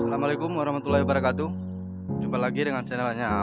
Assalamualaikum warahmatullahi wabarakatuh. Jumpa lagi dengan channelnya.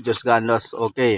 Jos gandos, oke.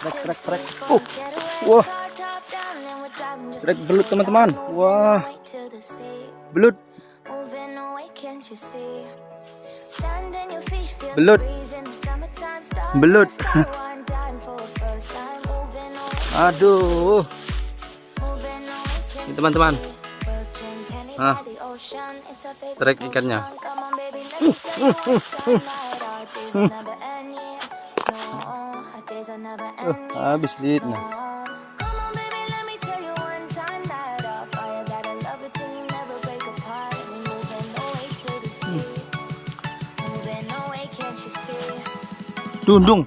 Strek. Wah. Strek belut teman-teman. Wah. Belut. Belut. Aduh. Ini teman-teman. Nah. Strek ikannya. Habis duitnya. Dundung.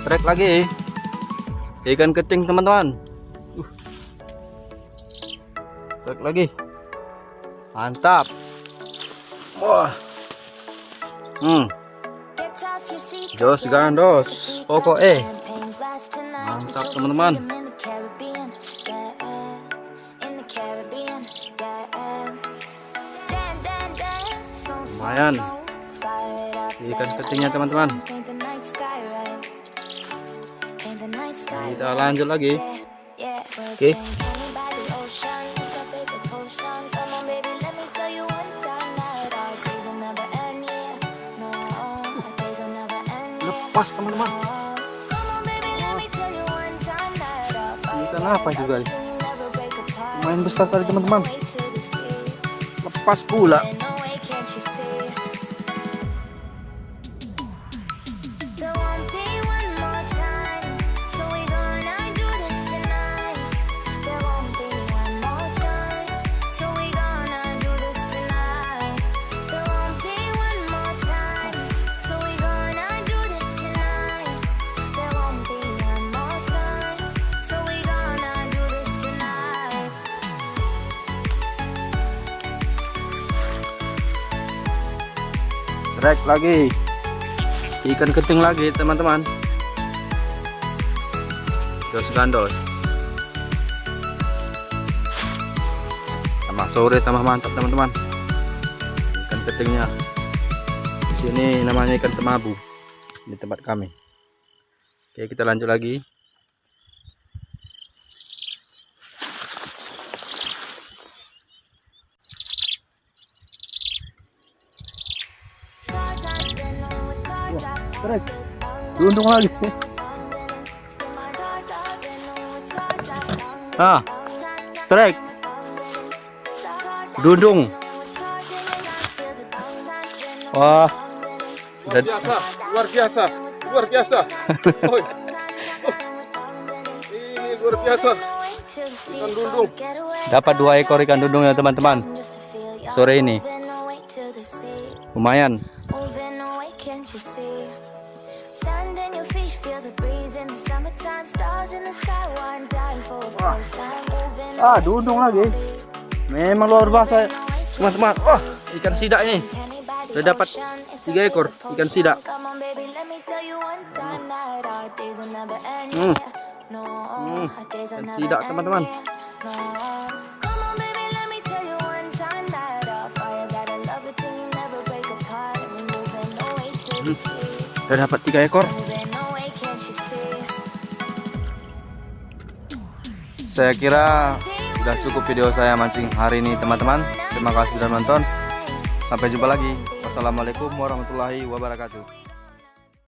Strek lagi ikan keting teman-teman. Strek lagi, mantap. Wah, dos gandos pokoknya mantap teman-teman. Lumayan ikan ketingnya teman-teman. Kita lanjut lagi. Oke. Lepas teman-teman. Ikan apa juga? Lumayan besar tadi teman-teman. Lepas pula. Strek lagi, ikan keting lagi teman-teman. Dos gandos. Tambah sore tambah mantap teman-teman. Ikan ketingnya. Di sini namanya ikan temabu di tempat kami. Oke, kita lanjut lagi. Strek, dundung lagi. Strek, dundung. Wah, luar biasa. Oh, ini luar biasa. Ikan dundung. Dapat 2 ekor ikan dundung ya teman-teman. Sore ini, lumayan. Dundung lagi. Memang luar biasa teman-teman. Wah, ikan sidak ini. Sudah dapat 3 ekor ikan sidak. Ikan sidak teman-teman. Sudah dapat 3 ekor. Saya kira sudah cukup video saya mancing hari ini teman-teman. Terima kasih sudah nonton. Sampai jumpa lagi. Wassalamualaikum warahmatullahi wabarakatuh.